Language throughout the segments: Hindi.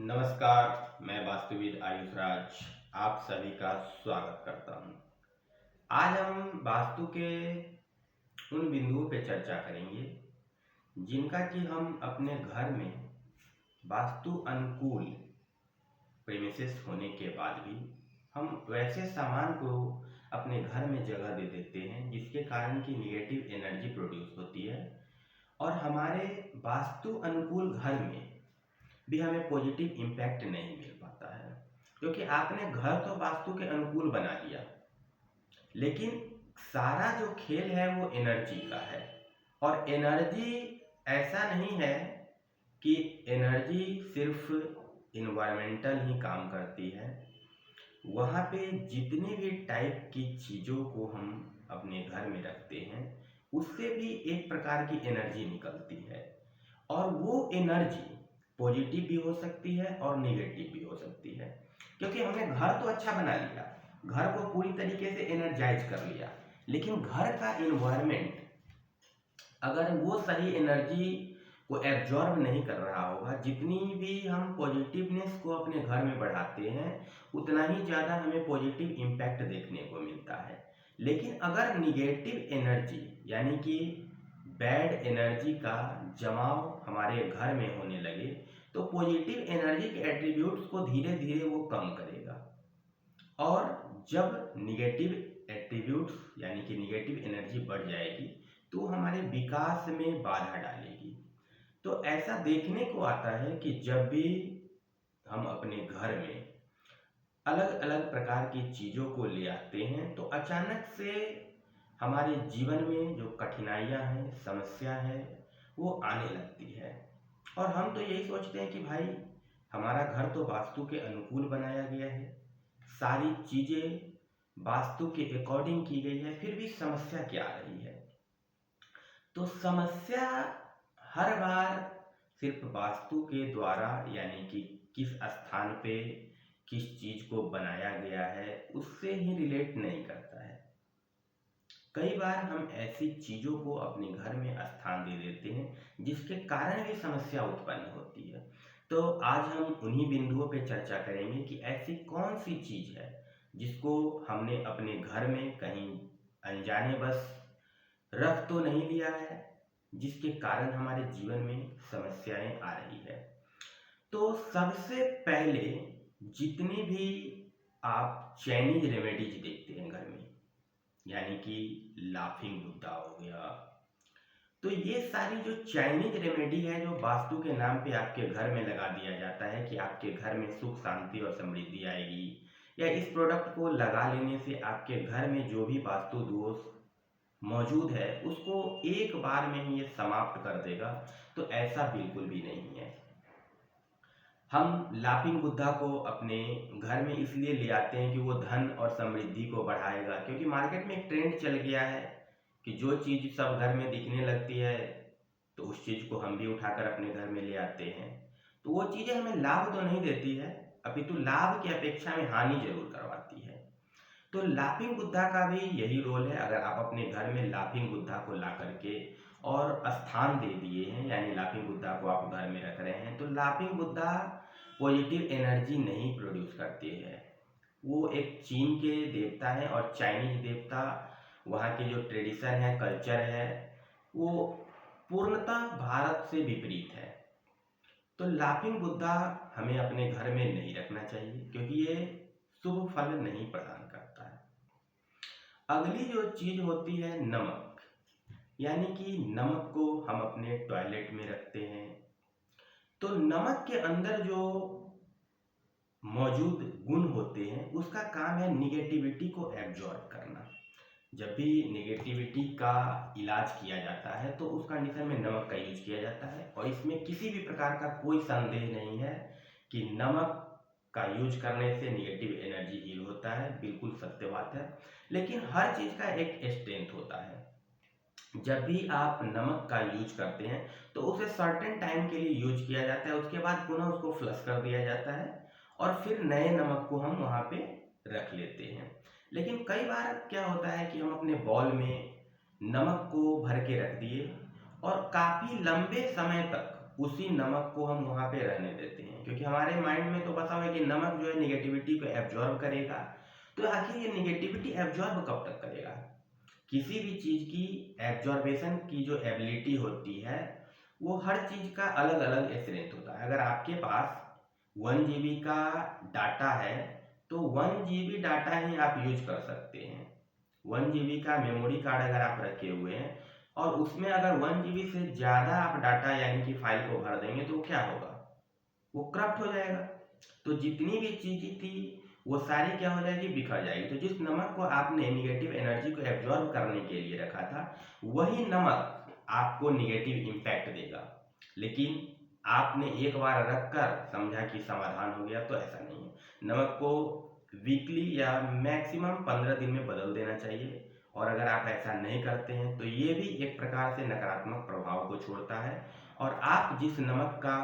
नमस्कार, मैं वास्तुविद आयुष राज आप सभी का स्वागत करता हूँ। आज हम वास्तु के उन बिंदुओं पे चर्चा करेंगे जिनका कि हम अपने घर में वास्तु अनुकूल प्रेमिसेस होने के बाद भी हम वैसे सामान को अपने घर में जगह दे देते हैं जिसके कारण की निगेटिव एनर्जी प्रोड्यूस होती है और हमारे वास्तु अनुकूल घर में भी हमें पॉजिटिव इम्पैक्ट नहीं मिल पाता है, क्योंकि आपने घर तो वास्तु के अनुकूल बना लिया, लेकिन सारा जो खेल है वो एनर्जी का है। और एनर्जी ऐसा नहीं है कि एनर्जी सिर्फ इन्वायरमेंटल ही काम करती है। वहाँ पे जितनी भी टाइप की चीज़ों को हम अपने घर में रखते हैं उससे भी एक प्रकार की एनर्जी निकलती है, और वो एनर्जी पॉजिटिव भी हो सकती है और नेगेटिव भी हो सकती है। क्योंकि हमने घर तो अच्छा बना लिया, घर को पूरी तरीके से एनर्जाइज कर लिया, लेकिन घर का इन्वायरमेंट अगर वो सही एनर्जी को एब्जॉर्ब नहीं कर रहा होगा, जितनी भी हम पॉजिटिवनेस को अपने घर में बढ़ाते हैं उतना ही ज़्यादा हमें पॉजिटिव इम्पैक्ट देखने को मिलता है। लेकिन अगर निगेटिव एनर्जी यानी कि बैड एनर्जी का जमाव हमारे घर में होने लगे तो पॉजिटिव एनर्जी के एट्रीब्यूट्स को धीरे धीरे वो कम करेगा, और जब निगेटिव एट्रीब्यूट्स यानी कि निगेटिव एनर्जी बढ़ जाएगी तो हमारे विकास में बाधा डालेगी। तो ऐसा देखने को आता है कि जब भी हम अपने घर में अलग अलग प्रकार की चीज़ों को ले आते हैं तो अचानक से हमारे जीवन में जो कठिनाइयाँ हैं, समस्या है, वो आने लगती है। और हम तो यही सोचते हैं कि भाई हमारा घर तो वास्तु के अनुकूल बनाया गया है, सारी चीज़ें वास्तु के अकॉर्डिंग की गई है, फिर भी समस्या क्या आ रही है। तो समस्या हर बार सिर्फ वास्तु के द्वारा यानी कि किस स्थान पे किस चीज़ को बनाया गया है उससे ही रिलेट नहीं करता है। कई बार हम ऐसी चीज़ों को अपने घर में स्थान दे देते हैं जिसके कारण भी समस्या उत्पन्न होती है। तो आज हम उन्हीं बिंदुओं पे चर्चा करेंगे कि ऐसी कौन सी चीज़ है जिसको हमने अपने घर में कहीं अनजाने बस रख तो नहीं लिया है, जिसके कारण हमारे जीवन में समस्याएं आ रही है। तो सबसे पहले जितनी भी आप चाइनीज रेमेडीज देखते हैं घर में, यानी कि लाफिंग बुद्धा हो गया, तो ये सारी जो चाइनीज रेमेडी है जो वास्तु के नाम पे आपके घर में लगा दिया जाता है कि आपके घर में सुख शांति और समृद्धि आएगी, या इस प्रोडक्ट को लगा लेने से आपके घर में जो भी वास्तु दोष मौजूद है उसको एक बार में ही ये समाप्त कर देगा, तो ऐसा बिल्कुल भी नहीं है। हम लाफिंग बुद्धा को अपने घर में इसलिए ले आते हैं कि वो धन और समृद्धि को बढ़ाएगा, क्योंकि मार्केट में एक ट्रेंड चल गया है कि जो चीज़ सब घर में दिखने लगती है तो उस चीज़ को हम भी उठाकर अपने घर में ले आते हैं। तो वो चीज़ें हमें लाभ तो नहीं देती है, अपितु लाभ की अपेक्षा में हानि जरूर करवाती है। तो लाफिंग बुद्धा का भी यही रोल है। अगर आप अपने घर में लाफिंग बुद्धा को ला करके और स्थान दे दिए हैं, यानी लाफिंग बुद्धा को आप घर में रख रहे हैं, तो लाफिंग बुद्धा पॉजिटिव एनर्जी नहीं प्रोड्यूस करती है। वो एक चीन के देवता है, और चाइनीज देवता वहाँ के जो ट्रेडिशन है, कल्चर है, वो पूर्णतः भारत से विपरीत है। तो लाफिंग बुद्धा हमें अपने घर में नहीं रखना चाहिए, क्योंकि ये शुभ फल नहीं प्रदान करता है। अगली जो चीज होती है नमक, यानी कि नमक को हम अपने टॉयलेट में रखते हैं। तो नमक के अंदर जो मौजूद गुण होते हैं उसका काम है निगेटिविटी को एब्जॉर्ब करना। जब भी नेगेटिविटी का इलाज किया जाता है तो उस कंडीशन में नमक का यूज किया जाता है, और इसमें किसी भी प्रकार का कोई संदेह नहीं है कि नमक का यूज करने से निगेटिव एनर्जी हील होता है, बिल्कुल सत्य बात है। लेकिन हर चीज़ का एक स्ट्रेंथ होता है। जब भी आप नमक का यूज करते हैं तो उसे सर्टेन टाइम के लिए यूज किया जाता है, उसके बाद पुनः उसको फ्लश कर दिया जाता है और फिर नए नमक को हम वहाँ पे रख लेते हैं। लेकिन कई बार क्या होता है कि हम अपने बॉल में नमक को भर के रख दिए और काफ़ी लंबे समय तक उसी नमक को हम वहाँ पे रहने देते हैं, हैं, क्योंकि हमारे माइंड में तो बसा हुआ है कि नमक जो है निगेटिविटी को एब्जॉर्ब करेगा। तो आखिर ये निगेटिविटी एब्जॉर्ब कब तक करेगा? किसी भी चीज़ की एब्जॉर्बेशन की जो एबिलिटी होती है वो हर चीज़ का अलग अलग स्ट्रेंथ होता है। अगर आपके पास 1 GB का डाटा है तो 1 GB डाटा ही आप यूज कर सकते हैं। 1 GB का मेमोरी कार्ड अगर आप रखे हुए हैं और उसमें अगर 1 GB से ज़्यादा आप डाटा यानी कि फाइल को भर देंगे तो क्या होगा? वो करप्ट हो जाएगा। तो जितनी भी चीज़ें थी वो सारी क्या हो जाएगी? बिखर जाएगी। तो जिस नमक को आपने निगेटिव एनर्जी को एब्जॉर्ब करने के लिए रखा था वही नमक आपको निगेटिव इम्पैक्ट देगा। लेकिन आपने एक बार रख कर समझा कि समाधान हो गया, तो ऐसा नहीं है। नमक को वीकली या मैक्सिमम 15 दिन में बदल देना चाहिए। और अगर आप ऐसा नहीं करते हैं तो ये भी एक प्रकार से नकारात्मक प्रभाव को छोड़ता है। और आप जिस नमक का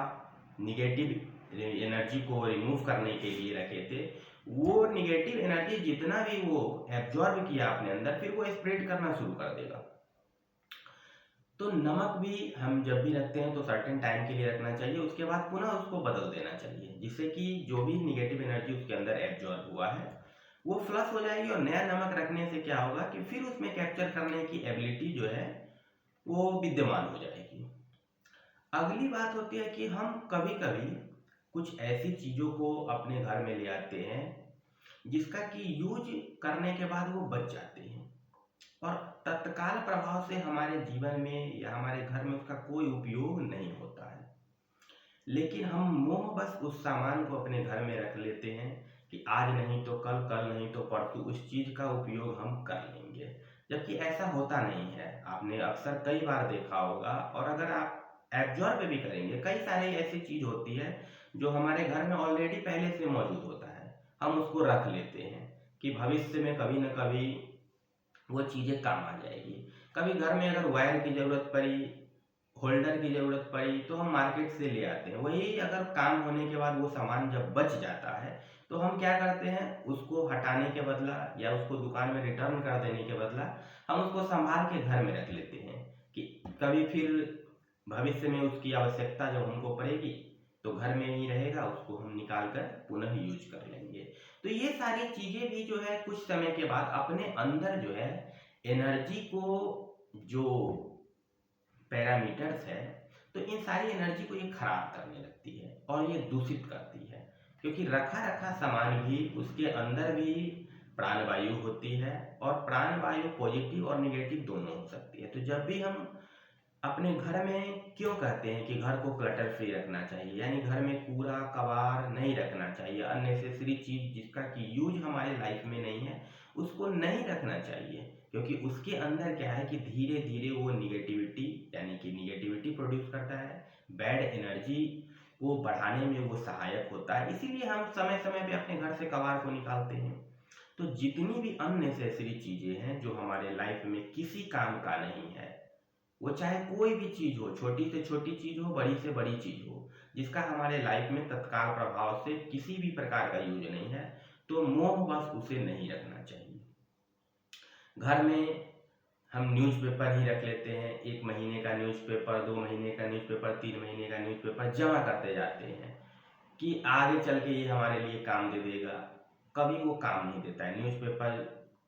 निगेटिव एनर्जी को रिमूव करने के लिए रखे थे वो निगेटिव एनर्जी जितना भी वो एब्जॉर्ब किया अपने अंदर फिर वो स्प्रेड करना शुरू कर देगा। तो नमक भी हम जब भी रखते हैं तो सर्टेन टाइम के लिए रखना चाहिए, उसके बाद पुनः उसको बदल देना चाहिए, जिससे कि जो भी निगेटिव एनर्जी उसके अंदर एब्जॉर्ब हुआ है वो फ्लश हो जाएगी। और नया नमक रखने से क्या होगा कि फिर उसमें कैप्चर करने की एबिलिटी जो है वो विद्यमान हो जाएगी। अगली बात होती है कि हम कभी कभी कुछ ऐसी चीज़ों को अपने घर में ले आते हैं जिसका कि यूज करने के बाद वो बच जाते हैं और तत्काल प्रभाव से हमारे जीवन में या हमारे घर में उसका कोई उपयोग नहीं होता है। लेकिन हम मोह बस उस सामान को अपने घर में रख लेते हैं कि आज नहीं तो कल, कल नहीं तो परसों उस चीज़ का उपयोग हम कर लेंगे, जबकि ऐसा होता नहीं है। आपने अक्सर कई बार देखा होगा। और अगर आप एब्जॉर्ब भी करेंगे, कई सारी ऐसी चीज़ होती है जो हमारे घर में ऑलरेडी पहले से मौजूद होता है, हम उसको रख लेते हैं कि भविष्य में कभी न कभी वो चीज़ें काम आ जाएगी। कभी घर में अगर वायर की ज़रूरत पड़ी, होल्डर की ज़रूरत पड़ी तो हम मार्केट से ले आते हैं। वही अगर काम होने के बाद वो सामान जब बच जाता है तो हम क्या करते हैं, उसको हटाने के बदला या उसको दुकान में रिटर्न कर देने के बदला हम उसको संभाल के घर में रख लेते हैं कि कभी फिर भविष्य में उसकी आवश्यकता जब हमको पड़ेगी तो घर में ही रहेगा, उसको हम निकाल कर पुनः यूज कर लेंगे। तो ये सारी चीज़ें भी जो है कुछ समय के बाद अपने अंदर जो है एनर्जी को जो पैरामीटर्स है तो इन सारी एनर्जी को ये खराब करने लगती है और ये दूषित करती है। क्योंकि रखा रखा सामान भी उसके अंदर भी प्राणवायु होती है और प्राणवायु पॉजिटिव और निगेटिव दोनों हो सकती है। तो जब भी हम अपने घर में क्यों कहते हैं कि घर को क्लटर फ्री रखना चाहिए, यानी घर में कूड़ा कबाड़ नहीं रखना चाहिए, अननेसेसरी चीज़ जिसका कि यूज हमारे लाइफ में नहीं है उसको नहीं रखना चाहिए। क्योंकि उसके अंदर क्या है कि धीरे धीरे वो निगेटिविटी यानी कि निगेटिविटी प्रोड्यूस करता है, बैड एनर्जी को बढ़ाने में वो सहायक होता है। इसीलिए हम समय समय पे अपने घर से कबाड़ को निकालते हैं। तो जितनी भी अननेसेसरी चीज़ें हैं जो हमारे लाइफ में किसी काम का नहीं है, वो चाहे कोई भी चीज़ हो, छोटी से छोटी चीज़ हो, बड़ी से बड़ी चीज़ हो, जिसका हमारे लाइफ में तत्काल प्रभाव से किसी भी प्रकार का यूज नहीं है, तो मोहवश उसे नहीं रखना चाहिए। घर में हम न्यूज़पेपर ही रख लेते हैं, 1 महीने का न्यूज़पेपर, 2 महीने का न्यूज़पेपर, 3 महीने का न्यूज़पेपर जमा करते जाते हैं कि आगे चल के ये हमारे लिए काम दे देगा। कभी वो काम नहीं देता है। न्यूज़पेपर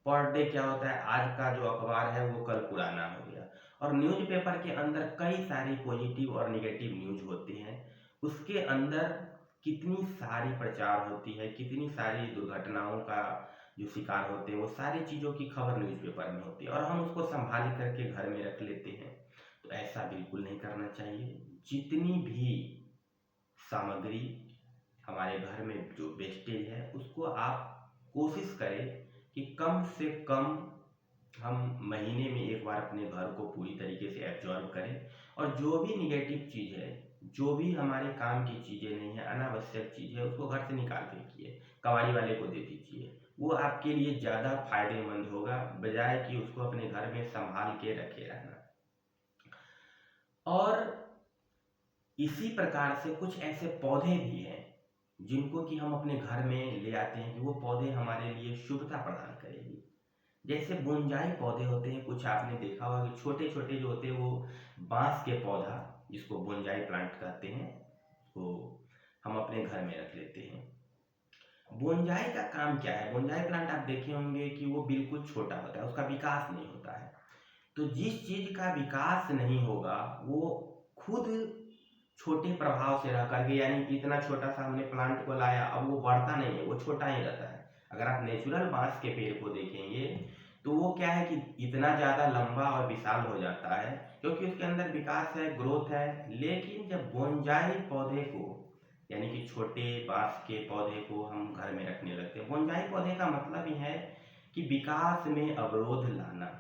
पर डे क्या होता है, आज का जो अखबार है वो कल पुराना हो गया। और न्यूज़पेपर के अंदर कई सारी पॉजिटिव और निगेटिव न्यूज़ होती हैं। उसके अंदर कितनी सारी प्रचार होती है, कितनी सारी दुर्घटनाओं का जो शिकार होते हैं, वो सारी चीज़ों की खबर न्यूज़पेपर में होती है और हम उसको संभाल करके घर में रख लेते हैं। तो ऐसा बिल्कुल नहीं करना चाहिए। जितनी भी सामग्री हमारे घर में जो वेस्टेज है उसको आप कोशिश करें कि कम से कम हम महीने में एक बार अपने घर को पूरी तरीके से एब्जॉर्ब करें। और जो भी निगेटिव चीज़ है, जो भी हमारे काम की चीज़ें नहीं है, अनावश्यक चीज़ है, उसको घर से निकाल फेंकिए, कबाड़ी वाले को दे दीजिए। वो आपके लिए ज़्यादा फायदेमंद होगा बजाय कि उसको अपने घर में संभाल के रखे रहना। और इसी प्रकार से कुछ ऐसे पौधे भी हैं जिनको कि हम अपने घर में ले आते हैं कि वो पौधे हमारे लिए शुभता प्रदान करेगी। जैसे बोनजाई पौधे होते हैं, कुछ आपने देखा होगा कि छोटे छोटे जो होते हैं वो बांस के पौधा जिसको बोनजाई प्लांट कहते हैं, वो हम अपने घर में रख लेते हैं। बोनजाई का काम क्या है? बोनजाई प्लांट आप देखे होंगे कि वो बिल्कुल छोटा होता है, उसका विकास नहीं होता है। तो जिस चीज का विकास नहीं होगा वो खुद छोटे प्रभाव से रह करके, यानी कि इतना छोटा सा हमने प्लांट को लाया, अब वो बढ़ता नहीं है, वो छोटा ही रहता है। अगर आप नेचुरल बांस के पेड़ को देखेंगे तो वो क्या है कि इतना ज़्यादा लंबा और विशाल हो जाता है क्योंकि उसके अंदर विकास है, ग्रोथ है। लेकिन जब बोनजाई पौधे को, यानी कि छोटे बांस के पौधे को हम घर में रखने लगते हैं, बोनजाई पौधे का मतलब ही है कि विकास में अवरोध लाना।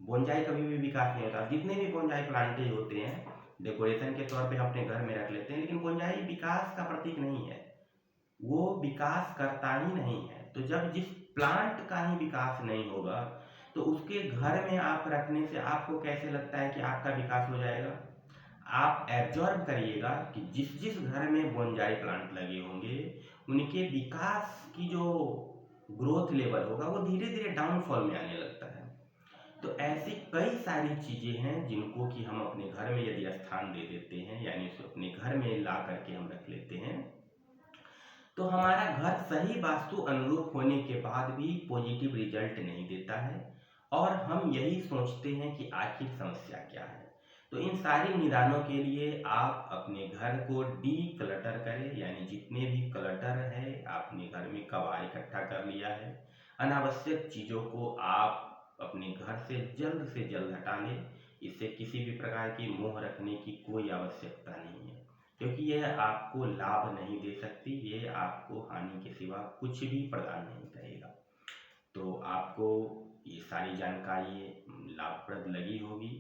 बोनजाई कभी भी विकास नहीं होता। जितने भी बोनजाई प्लांटेज होते हैं डेकोरेशन के तौर पे अपने घर में रख लेते हैं, लेकिन बोनजाई विकास का प्रतीक नहीं है, वो विकास करता ही नहीं है। तो जब जिस प्लांट का ही विकास नहीं होगा तो उसके घर में आप रखने से आपको कैसे लगता है कि आपका विकास हो जाएगा? आप एब्जॉर्ब करिएगा कि जिस जिस घर में बोनजाई प्लांट लगे होंगे उनके विकास की जो ग्रोथ लेवल होगा वो धीरे धीरे डाउनफॉल में आने लगता है। तो ऐसी कई सारी चीज़ें हैं जिनको कि हम अपने घर में यदि स्थान दे देते हैं, यानी उसे अपने घर में ला करके हम रख लेते हैं, तो हमारा घर सही वास्तु अनुरूप होने के बाद भी पॉजिटिव रिजल्ट नहीं देता है और हम यही सोचते हैं कि आखिर समस्या क्या है। तो इन सारी निदानों के लिए आप अपने घर को डी क्लटर करें, यानी जितने भी क्लटर है आपने घर में कबाड़ इकट्ठा कर लिया है, अनावश्यक चीज़ों को आप अपने घर से जल्द हटा लें। इससे किसी भी प्रकार की मोह रखने की कोई आवश्यकता नहीं है क्योंकि यह आपको लाभ नहीं दे सकती, ये आपको हानि के सिवा कुछ भी प्रदान नहीं करेगा। तो आपको ये सारी जानकारी लाभप्रद लगी होगी,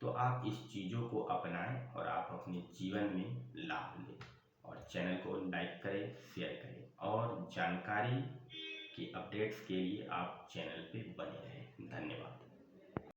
तो आप इस चीज़ों को अपनाएं और आप अपने जीवन में लाभ लें। और चैनल को लाइक करें, शेयर करें और जानकारी की अपडेट्स के लिए आप चैनल पे